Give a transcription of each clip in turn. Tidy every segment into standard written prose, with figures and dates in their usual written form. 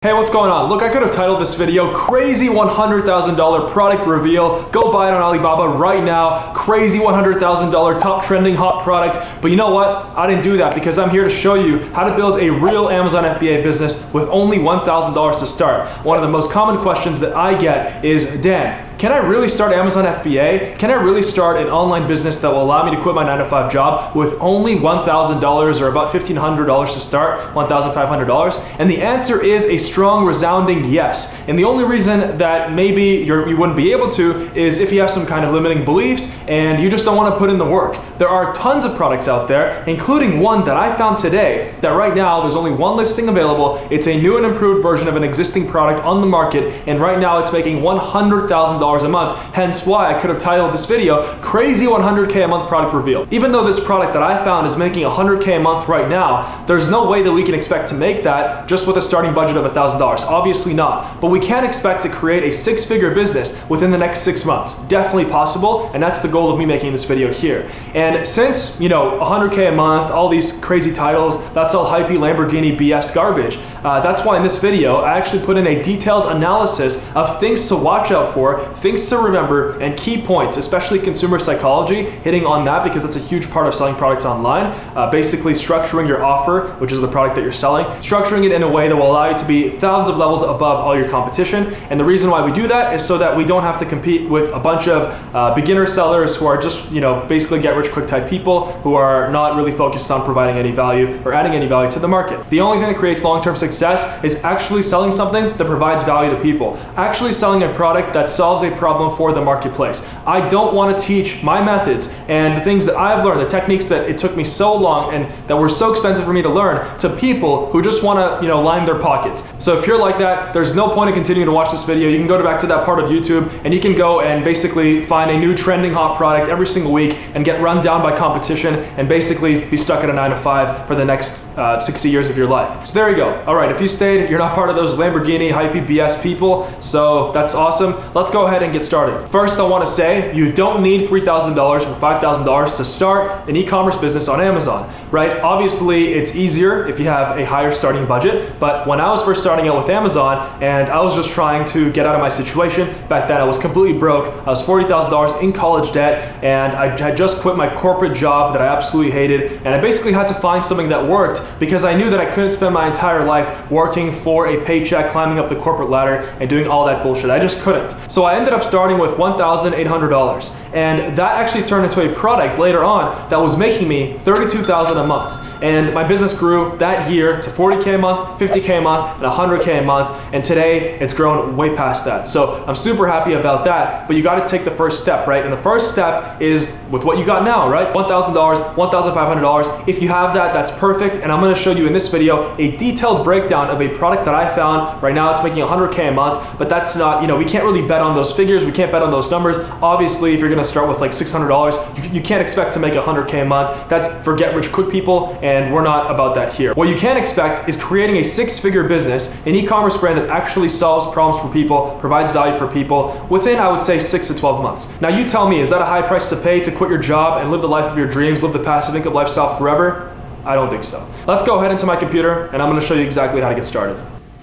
Hey, what's going on? Look, I could have titled this video Crazy $100,000 Product Reveal. Go buy it on Alibaba right now. Crazy $100,000 top trending hot product. But you know what? I didn't do that because I'm here to show you how to build a real Amazon FBA business with only $1,000 to start. One of the most common questions that I get is, Dan, can I really start Amazon FBA? Can I really start an online business that will allow me to quit my 9-to-5 job with only $1,000 or about $1,500 to start, $1,500? And the answer is a strong, resounding yes. And the only reason that maybe you wouldn't be able to is if you have some kind of limiting beliefs and you just don't want to put in the work. There are tons of products out there, including one that I found today that right now there's only one listing available. It's a new and improved version of an existing product on the market, and right now it's making $100,000 a month, hence why I could have titled this video Crazy 100K a month product reveal. Even though this product that I found is making 100K a month right now, there's no way that we can expect to make that just with a starting budget of $1,000. Obviously not, but we can expect to create a six-figure business within the next 6 months. Definitely possible, and that's the goal of me making this video here. And since, 100K a month, all these crazy titles, that's all hypey Lamborghini BS garbage, that's why in this video I actually put in a detailed analysis of things to watch out for, things to remember, and key points, especially consumer psychology, hitting on that because that's a huge part of selling products online. Basically structuring your offer, which is the product that you're selling, structuring it in a way that will allow you to be thousands of levels above all your competition. And the reason why we do that is so that we don't have to compete with a bunch of beginner sellers who are just, basically get rich quick type people who are not really focused on providing any value or adding any value to the market. The only thing that creates long-term success is actually selling something that provides value to people, actually selling a product that solves a problem for the marketplace. I don't want to teach my methods and the things that I've learned, the techniques that it took me so long and that were so expensive for me to learn, to people who just want to, line their pockets. So if you're like that, there's no point in continuing to watch this video. You can go back to that part of YouTube and you can go and basically find a new trending hot product every single week and get run down by competition and basically be stuck at a 9-to-5 for the next 60 years of your life. So there you go. All right, if you stayed, you're not part of those Lamborghini hypey BS people, so that's awesome. Let's go ahead and get started. First, I want to say you don't need $3,000 or $5,000 to start an e-commerce business on Amazon, right? Obviously, it's easier if you have a higher starting budget, but when I was first starting out with Amazon and I was just trying to get out of my situation, back then I was completely broke. I was $40,000 in college debt and I had just quit my corporate job that I absolutely hated, and I basically had to find something that worked because I knew that I couldn't spend my entire life working for a paycheck, climbing up the corporate ladder and doing all that bullshit. I just couldn't. So I ended up starting with $1,800, and that actually turned into a product later on that was making me $32,000 a month. And my business grew that year to $40K a month, $50K a month, and $100K a month. And today it's grown way past that. So I'm super happy about that, but you got to take the first step, right? And the first step is with what you got now, right? $1,000, $1,500. If you have that, that's perfect. And I'm going to show you in this video a detailed breakdown of a product that I found. Right now it's making $100K a month, but that's not, we can't really bet on those figures. We can't bet on those numbers. Obviously, if you're going to start with like $600, you can't expect to make $100K a month. That's for get rich quick people, and we're not about that here. What you can expect is creating a six-figure business, an e-commerce brand that actually solves problems for people, provides value for people within, I would say, 6 to 12 months. Now you tell me, is that a high price to pay to quit your job and live the life of your dreams, live the passive income lifestyle forever? I don't think so. Let's go ahead into my computer and I'm going to show you exactly how to get started.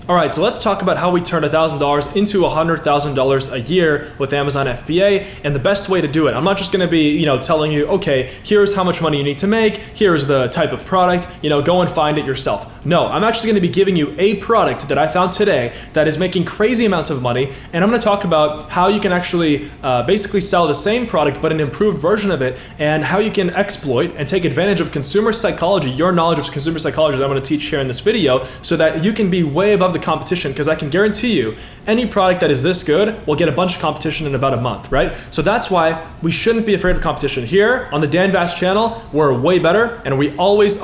All right, so let's talk about how we turn $1,000 into $100,000 a year with Amazon FBA and the best way to do it. I'm not just gonna be, telling you, okay, here's how much money you need to make, here's the type of product, go and find it yourself. No, I'm actually gonna be giving you a product that I found today that is making crazy amounts of money, and I'm gonna talk about how you can actually basically sell the same product but an improved version of it, and how you can exploit and take advantage of consumer psychology, your knowledge of consumer psychology that I'm gonna teach here in this video, so that you can be way above the competition, because I can guarantee you any product that is this good will get a bunch of competition in about a month, right? So that's why we shouldn't be afraid of competition. Here on the Dan Bass channel, we're way better, and we always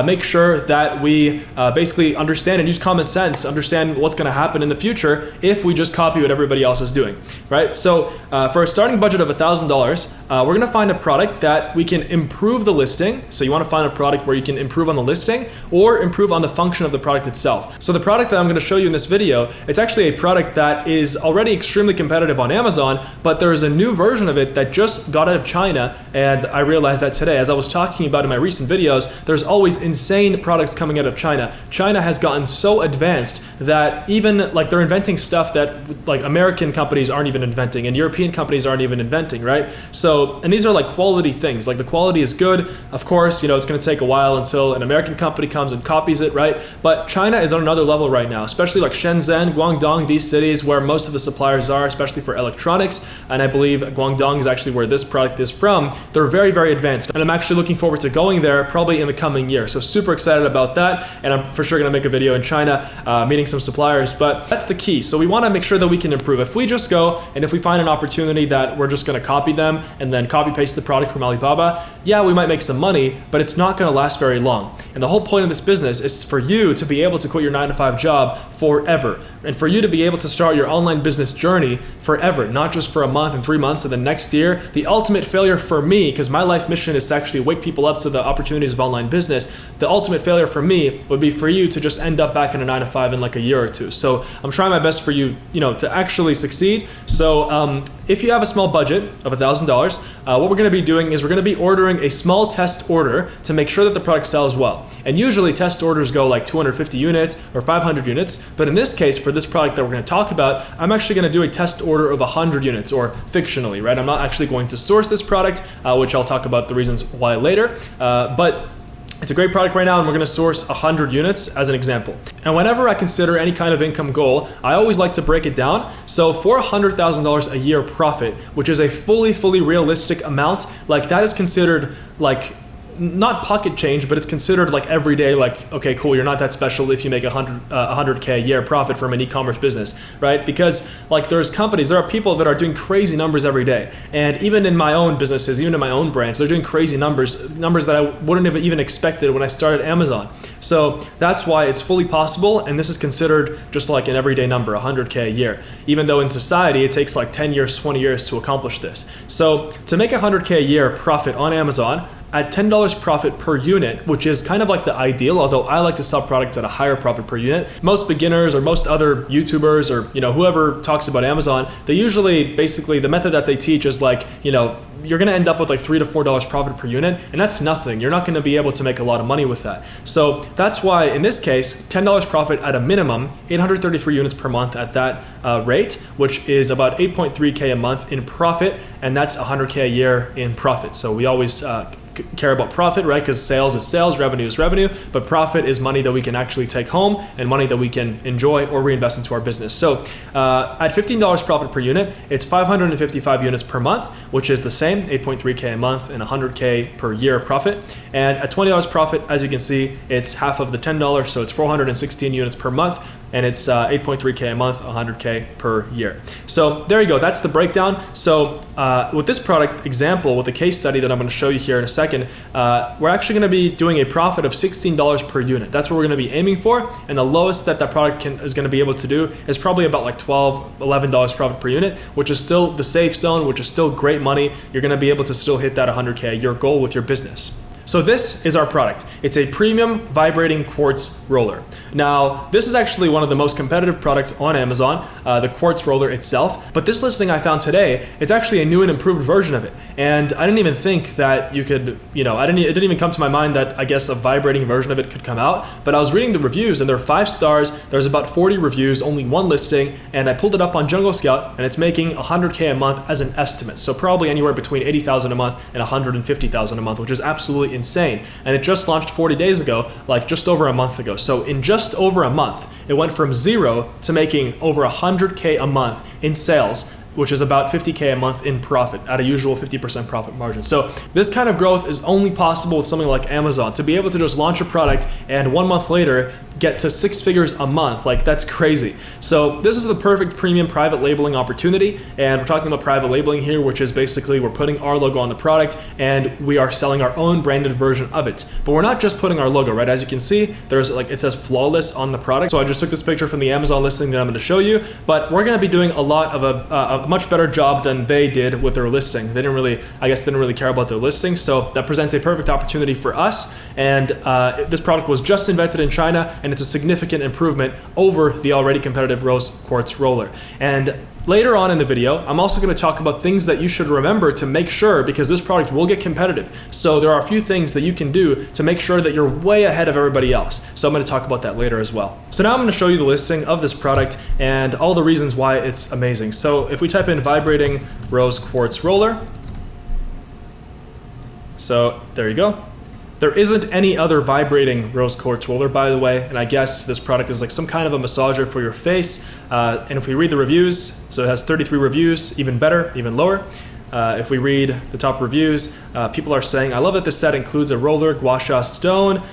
make sure that we basically understand and use common sense, understand what's going to happen in the future if we just copy what everybody else is doing, right? So for a starting budget of $1,000, we're going to find a product that we can improve the listing. So you want to find a product where you can improve on the listing or improve on the function of the product itself. So the product that I'm going to show you in this video, it's actually a product that is already extremely competitive on Amazon, but there is a new version of it that just got out of China, and I realized that today. As I was talking about in my recent videos, there's always insane products coming out of China. China has gotten so advanced that even like they're inventing stuff that like American companies aren't even inventing and European companies aren't even inventing, right? So, and these are like quality things. Like the quality is good. Of course, you know, it's going to take a while until an American company comes and copies it, right? But China is on another level right now, especially like Shenzhen, Guangdong, these cities where most of the suppliers are, especially for electronics. And I believe Guangdong is actually where this product is from. They're very, very advanced. And I'm actually looking forward to going there probably in the coming year. So super excited about that. And I'm for sure going to make a video in China, meeting some suppliers, but that's the key. So we want to make sure that we can improve. If we just go and if we find an opportunity that we're just going to copy them and then copy paste the product from Alibaba, yeah, we might make some money, but it's not going to last very long. And the whole point of this business is for you to be able to quit your 9-to-5 job forever. And for you to be able to start your online business journey forever, not just for a month and 3 months and then next year. The ultimate failure for me, because my life mission is to actually wake people up to the opportunities of online business, the ultimate failure for me would be for you to just end up back in a 9-to-5 in like a year or two. So I'm trying my best for you, to actually succeed. So if you have a small budget of $1,000, what we're going to be doing is we're going to be ordering a small test order to make sure that the product sells well. And usually test orders go like 250 units or 500 units. But in this case, for this product that we're going to talk about, I'm actually going to do a test order of 100 units, or fictionally, right? I'm not actually going to source this product, which I'll talk about the reasons why later. But it's a great product right now, and we're going to source 100 units as an example. And whenever I consider any kind of income goal, I always like to break it down. So for $100,000 a year profit, which is a fully realistic amount, like that is considered like not pocket change, but it's considered like every day, like, okay, cool, you're not that special if you make 100K a year profit from an e-commerce business, right? Because like there are people that are doing crazy numbers every day. And even in my own businesses, even in my own brands, they're doing crazy numbers that I wouldn't have even expected when I started Amazon. So that's why it's fully possible. And this is considered just like an everyday number, 100K a year, even though in society, it takes like 10 years, 20 years to accomplish this. So to make 100K a year profit on Amazon, at $10 profit per unit, which is kind of like the ideal, although I like to sell products at a higher profit per unit. Most beginners or most other YouTubers or whoever talks about Amazon, they usually basically the method that they teach is like, you're going to end up with like $3 to $4 profit per unit, and that's nothing. You're not going to be able to make a lot of money with that. So that's why in this case, $10 profit at a minimum, 833 units per month at that rate, which is about 8.3K a month in profit, and that's 100K a year in profit. So we always care about profit, right? Because sales is sales, revenue is revenue, but profit is money that we can actually take home and money that we can enjoy or reinvest into our business. So at $15 profit per unit, it's 555 units per month, which is the same, 8.3K a month and 100K per year profit. And at $20 profit, as you can see, it's half of the $10, so it's 416 units per month, and it's 8.3K a month, 100K per year. So there you go, that's the breakdown. So with this product example, with the case study that I'm going to show you here in a second, we're actually going to be doing a profit of $16 per unit. That's what we're going to be aiming for, and the lowest that product is going to be able to do is probably about like $12, $11 profit per unit, which is still the safe zone, which is still great money. You're going to be able to still hit that 100K a year goal with your business. So this is our product. It's a premium vibrating quartz roller. Now, this is actually one of the most competitive products on Amazon, the quartz roller itself. But this listing I found today, it's actually a new and improved version of it. And I didn't even think that you could, it didn't even come to my mind that I guess a vibrating version of it could come out. But I was reading the reviews and they're 5 stars. There's about 40 reviews, only one listing. And I pulled it up on Jungle Scout and it's making 100K a month as an estimate. So probably anywhere between 80,000 a month and 150,000 a month, which is absolutely insane. And it just launched 40 days ago, like just over a month ago. So in just over a month, it went from 0 to making over 100K a month in sales, which is about 50K a month in profit at a usual 50% profit margin. So this kind of growth is only possible with something like Amazon. To be able to just launch a product and 1 month later get to 6 figures a month, like that's crazy. So this is the perfect premium private labeling opportunity. And we're talking about private labeling here, which is basically we're putting our logo on the product and we are selling our own branded version of it. But we're not just putting our logo, right? As you can see, there's like, it says flawless on the product. So I just took this picture from the Amazon listing that I'm gonna show you, but we're gonna be doing a lot of a much better job than they did with their listing. They didn't really care about their listing. So that presents a perfect opportunity for us. And this product was just invented in China and it's a significant improvement over the already competitive rose quartz roller. And later on in the video, I'm also going to talk about things that you should remember to make sure, because this product will get competitive. So there are a few things that you can do to make sure that you're way ahead of everybody else. So I'm going to talk about that later as well. So now I'm going to show you the listing of this product and all the reasons why it's amazing. So if we type in vibrating rose quartz roller, so there you go. There isn't any other vibrating rose quartz roller, by the way, and I guess this product is like some kind of a massager for your face. And if we read the reviews, so it has 33 reviews, even better, even lower. If we read the top reviews, people are saying, I love that this set includes a roller gua sha stone.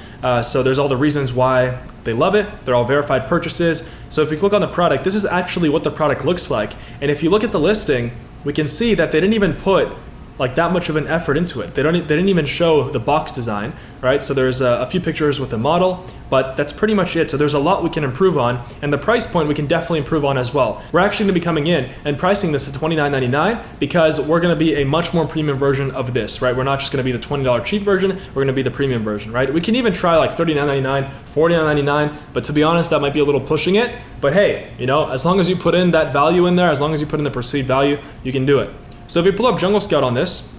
So there's all the reasons why they love it. They're all verified purchases. So if you click on the product, this is actually what the product looks like. And if you look at the listing, we can see that they didn't even put like that much of an effort into it. They didn't even show the box design, right? So there's a few pictures with the model, but that's pretty much it. So there's a lot we can improve on, and the price point we can definitely improve on as well. We're actually gonna be coming in and pricing this at $29.99 because we're gonna be a much more premium version of this, right? We're not just gonna be the $20 cheap version, we're gonna be the premium version, right? We can even try like $39.99, $49.99, but to be honest, that might be a little pushing it. But hey, you know, as long as you put in that value in there, as long as you put in the perceived value, you can do it. So if you pull up Jungle Scout on this,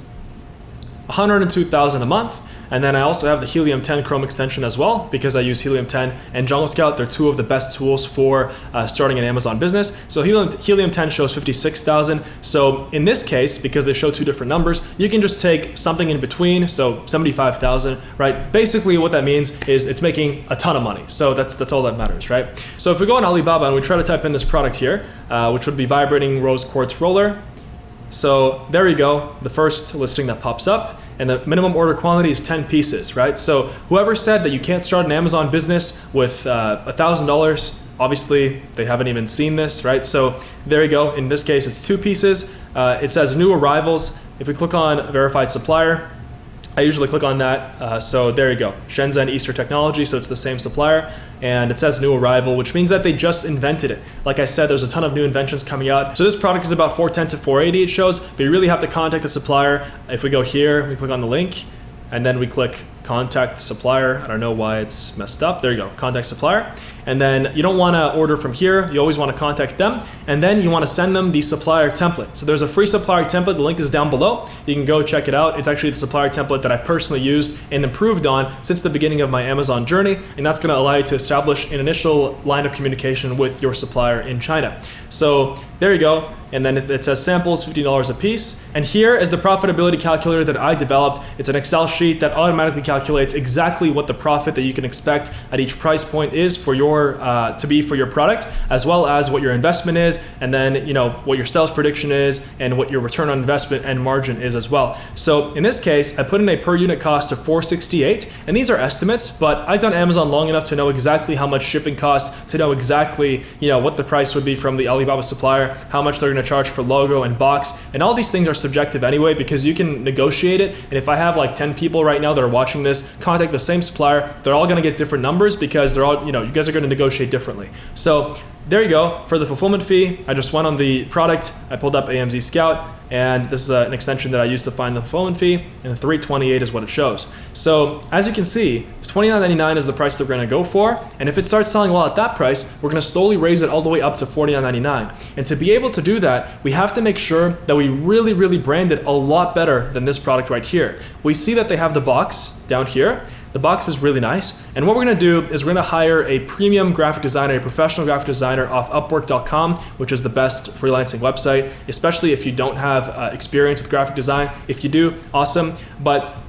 $102,000 a month, and then I also have the Helium 10 Chrome extension as well because I use Helium 10 and Jungle Scout. They're two of the best tools for starting an Amazon business. So Helium 10 shows 56,000. So in this case, because they show two different numbers, you can just take something in between, so 75,000, right? Basically what that means is it's making a ton of money. So that's all that matters, right? So if we go on Alibaba and we try to type in this product here, which would be vibrating rose quartz roller, so there you go, the first listing that pops up, and the minimum order quantity is 10 pieces, right? So whoever said that you can't start an Amazon business with $1,000, obviously they haven't even seen this, right? So there you go, in this case it's 2 pieces. It says new arrivals. If we click on verified supplier, I usually click on that, so there you go, Shenzhen Easter Technology, so it's the same supplier, and it says new arrival, which means that they just invented it. Like I said, there's a ton of new inventions coming out. So this product is about 410 to 480 it shows, but you really have to contact the supplier. If we go here, we click on the link, and then we click contact supplier. I don't know why it's messed up. There you go, contact supplier. And then you don't want to order from here. You always want to contact them. And then you want to send them the supplier template. So there's a free supplier template. The link is down below. You can go check it out. It's actually the supplier template that I've personally used and improved on since the beginning of my Amazon journey. And that's going to allow you to establish an initial line of communication with your supplier in China. So there you go. And then it says samples, $50 a piece. And here is the profitability calculator that I developed. It's an Excel sheet that automatically calculates exactly what the profit that you can expect at each price point is for your to be for your product, as well as what your investment is, and then you know what your sales prediction is, and what your return on investment and margin is as well. So in this case, I put in a per unit cost of $468, and these are estimates, but I've done Amazon long enough to know exactly how much shipping costs, to know exactly what the price would be from the Alibaba supplier, how much they're going to charge for logo and box, and all these things are subjective anyway because you can negotiate it. And if I have like 10 people right now that are watching this contact the same supplier, they're all going to get different numbers because they're all, you guys are going to negotiate differently. So there you go. For the fulfillment fee, I just went on the product, I pulled up AMZ Scout, and this is an extension that I used to find the fulfillment fee, and $328 is what it shows. So as you can see, $29.99 is the price that we're going to go for, and if it starts selling well at that price, we're going to slowly raise it all the way up to $49.99. And to be able to do that, we have to make sure that we really brand it a lot better than this product right here. We see that they have the box down here. The box is really nice, and what we're going to do is we're going to hire a premium graphic designer, a professional graphic designer off Upwork.com, which is the best freelancing website, especially if you don't have experience with graphic design. If you do, awesome. But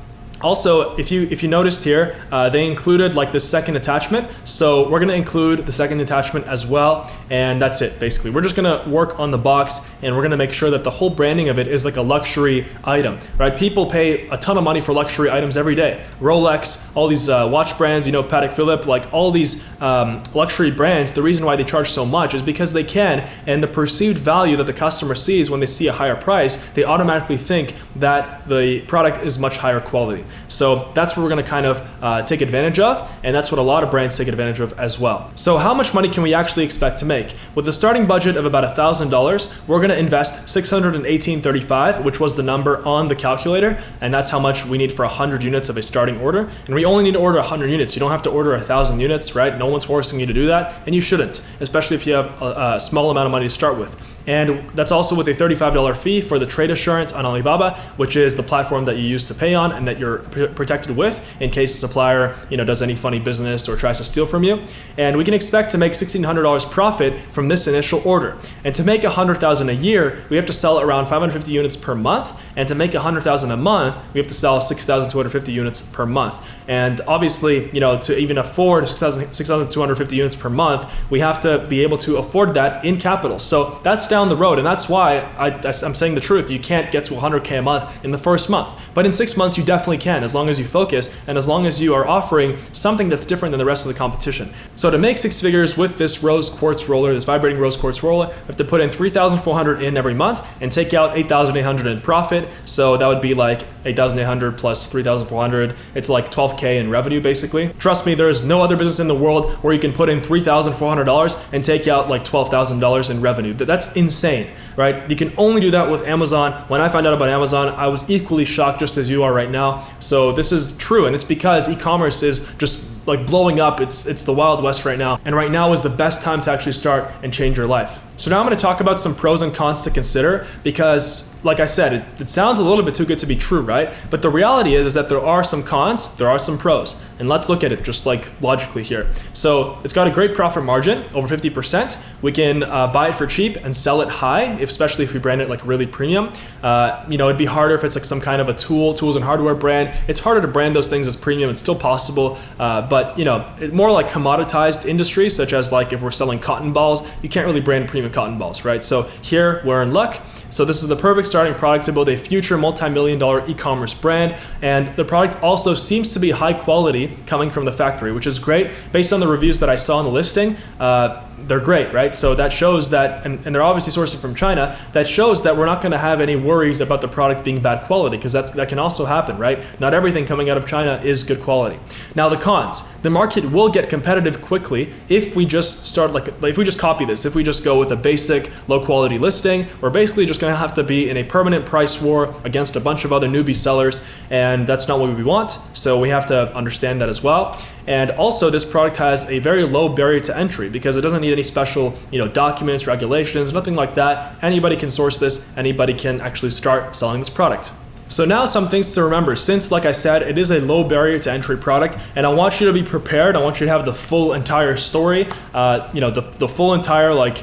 also, if you noticed here, they included like this second attachment. So we're gonna include the second attachment as well. And that's it, basically. We're just gonna work on the box and we're gonna make sure that the whole branding of it is like a luxury item, right? People pay a ton of money for luxury items every day. Rolex, all these watch brands, Patek Philippe, like all these luxury brands, the reason why they charge so much is because they can, and the perceived value that the customer sees when they see a higher price, they automatically think that the product is much higher quality. So that's what we're going to kind of take advantage of, and that's what a lot of brands take advantage of as well. So how much money can we actually expect to make? With a starting budget of about $1,000, we're going to invest $618.35, which was the number on the calculator, and that's how much we need for 100 units of a starting order. And we only need to order 100 units. You don't have to order 1,000 units, right? No one's forcing you to do that, and you shouldn't, especially if you have a small amount of money to start with. And that's also with a $35 fee for the trade assurance on Alibaba, which is the platform that you use to pay on and that you're protected with in case a supplier, does any funny business or tries to steal from you. And we can expect to make $1,600 profit from this initial order. And to make 100,000 a year, we have to sell around 550 units per month. And to make 100,000 a month, we have to sell 6,250 units per month. And obviously, to even afford 6,250 units per month, we have to be able to afford that in capital. So that's down the road, and that's why I'm saying the truth. You can't get to 100K a month in the first month, but in 6 months you definitely can, as long as you focus and as long as you are offering something that's different than the rest of the competition. So to make 6 figures with this rose quartz roller, this vibrating rose quartz roller, we have to put in 3,400 in every month and take out 8,800 in profit. So that would be like 8,800 plus 3,400. It's like 12K in revenue basically. Trust me, there's no other business in the world where you can put in $3,400 and take out like $12,000 in revenue. That's insane, right? You can only do that with Amazon. When I found out about Amazon, I was equally shocked just as you are right now. So this is true, and it's because e-commerce is just like blowing up. It's the Wild West right now, and right now is the best time to actually start and change your life. So now I'm going to talk about some pros and cons to consider, because like I said, it sounds a little bit too good to be true, right? But the reality is that there are some cons, there are some pros, and let's look at it just like logically here. So it's got a great profit margin, over 50%. We can buy it for cheap and sell it high, especially if we brand it like really premium. It'd be harder if it's like some kind of a tools and hardware brand. It's harder to brand those things as premium. It's still possible, but more like commoditized industries, such as like if we're selling cotton balls, you can't really brand premium cotton balls, right? So here we're in luck. So this is the perfect starting product to build a future multi-million-dollar e-commerce brand, and the product also seems to be high quality coming from the factory, which is great. Based on the reviews that I saw in the listing, they're great, right? So that shows that, and they're obviously sourcing from China, that shows that we're not going to have any worries about the product being bad quality, because that can also happen, right? Not everything coming out of China is good quality. Now the cons, the market will get competitive quickly if we just start like if we just copy this, if we just go with a basic low quality listing. We're basically just going to have to be in a permanent price war against a bunch of other newbie sellers, and that's not what we want. So we have to understand that as well. And also this product has a very low barrier to entry because it doesn't need any special, documents, regulations, nothing like that. Anybody can source this, anybody can actually start selling this product. So now some things to remember, since like I said, it is a low barrier to entry product, and I want you to be prepared. I want you to have the full entire story, the full entire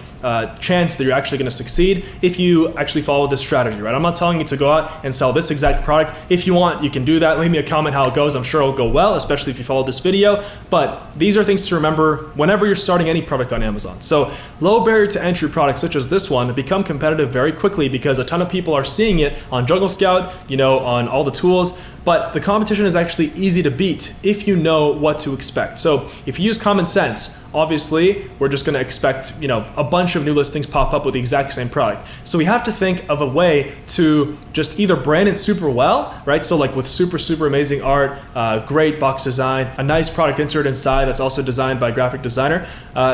chance that you're actually going to succeed if you actually follow this strategy, right? I'm not telling you to go out and sell this exact product. If you want, you can do that. Leave me a comment how it goes. I'm sure it'll go well, especially if you follow this video. But these are things to remember whenever you're starting any product on Amazon. So low barrier to entry products such as this one become competitive very quickly because a ton of people are seeing it on Jungle Scout, on all the tools. But the competition is actually easy to beat if you know what to expect. So if you use common sense, obviously we're just going to expect a bunch of new listings pop up with the exact same product. So we have to think of a way to just either brand it super well, right? So like with super amazing art, great box design, a nice product insert inside that's also designed by a graphic designer.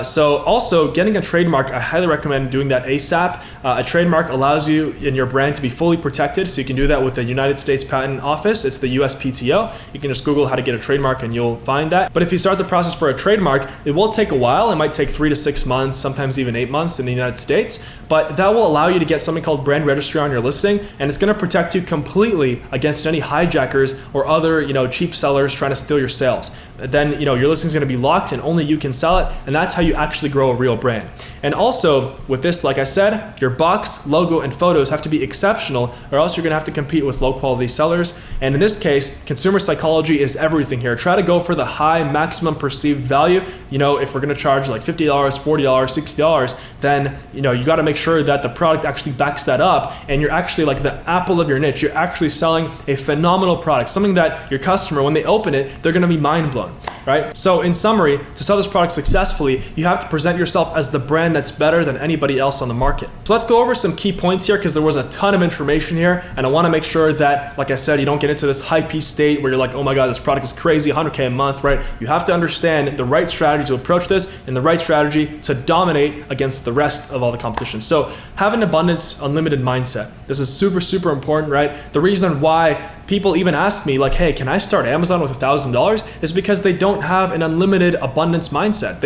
So also getting a trademark, I highly recommend doing that ASAP. A trademark allows you and your brand to be fully protected, so you can do that with the United States Patent Office. It's the USPTO. You can just Google how to get a trademark and you'll find that. But if you start the process for a trademark, it will take a while. It might take 3 to 6 months, sometimes even 8 months in the United States, but that will allow you to get something called brand registry on your listing, and it's going to protect you completely against any hijackers or other, cheap sellers trying to steal your sales. Then, your listing is going to be locked and only you can sell it, and that's how you actually grow a real brand. And also with this, like I said, your box, logo, and photos have to be exceptional, or else you're going to have to compete with low quality sellers. And in this case, consumer psychology is everything here. Try to go for the high maximum perceived value. If we're going to charge like $50, $40, $60, then you got to make sure that the product actually backs that up, and you're actually like the apple of your niche. You're actually selling a phenomenal product, something that your customer, when they open it, they're going to be mind blown. right? So in summary, to sell this product successfully, you have to present yourself as the brand that's better than anybody else on the market. So let's go over some key points here because there was a ton of information here, and I want to make sure that, like I said, you don't get into this hypey state where you're like, oh my God, this product is crazy, 100K a month, right? You have to understand the right strategy to approach this and the right strategy to dominate against the rest of all the competition. So have an abundance, unlimited mindset. This is super, super important, right? The reason why people even ask me like, hey, can I start Amazon with $1,000 is because they don't have an unlimited abundance mindset.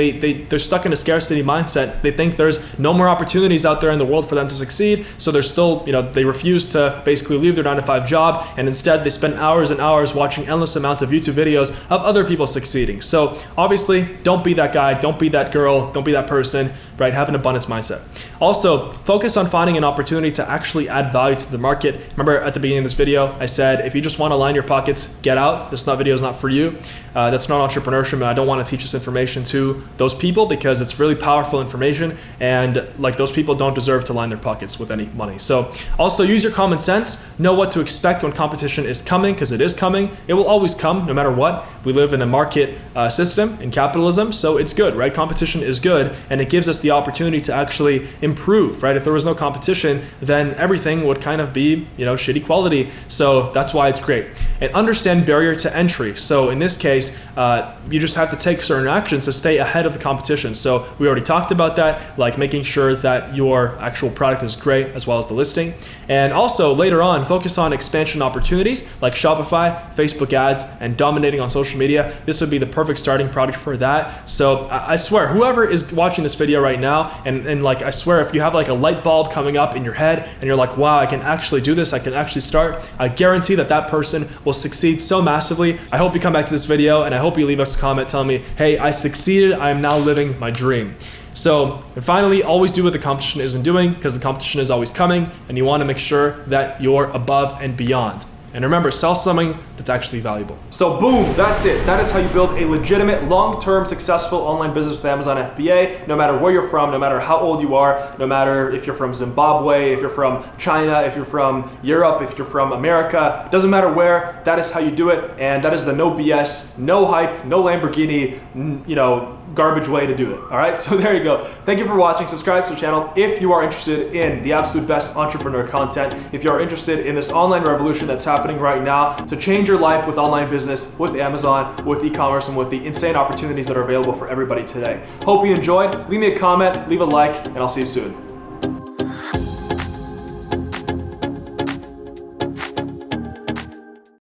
They're stuck in a scarcity mindset. They think there's no more opportunities out there in the world for them to succeed. So they're still, they refuse to basically leave their 9-to-5 job, and instead they spend hours and hours watching endless amounts of YouTube videos of other people succeeding. So obviously, don't be that guy, don't be that girl, don't be that person, right? Have an abundance mindset. Also, focus on finding an opportunity to actually add value to the market. Remember at the beginning of this video, I said, if you just want to line your pockets, get out. This video is not for you. That's not entrepreneurship, and I don't want to teach this information to those people because it's really powerful information, and like those people don't deserve to line their pockets with any money. So also use your common sense, know what to expect when competition is coming, because it is coming. It will always come no matter what. We live in a market system in capitalism, so it's good, right? Competition is good, and it gives us the opportunity to actually improve, right? If there was no competition, then everything would kind of be, shitty quality. So that's why it's great. And understand barrier to entry. So in this case, you just have to take certain actions to stay ahead of the competition. So we already talked about that, like making sure that your actual product is great as well as the listing. And also later on, focus on expansion opportunities like Shopify, Facebook ads, and dominating on social media. This would be the perfect starting product for that. So I swear, whoever is watching this video right now, and like I swear, if you have like a light bulb coming up in your head and you're like, wow, I can actually do this, I can actually start, I guarantee that that person will succeed so massively. I hope you come back to this video and I hope you leave us a comment telling me, hey, I succeeded, I am now living my dream. So, and finally, always do what the competition isn't doing, because the competition is always coming, and you want to make sure that you're above and beyond. And remember, sell something that's actually valuable. So boom, that's it. That is how you build a legitimate, long-term, successful online business with Amazon FBA, no matter where you're from, no matter how old you are, no matter if you're from Zimbabwe, if you're from China, if you're from Europe, if you're from America, doesn't matter where, that is how you do it. And that is the no BS, no hype, no Lamborghini, garbage way to do it. All right, so there you go. Thank you for watching. Subscribe to the channel if you are interested in the absolute best entrepreneur content, if you are interested in this online revolution that's happening right now to change your life with online business, with Amazon, with e-commerce, and with the insane opportunities that are available for everybody today. Hope you enjoyed. Leave me a comment, leave a like, and I'll see you soon.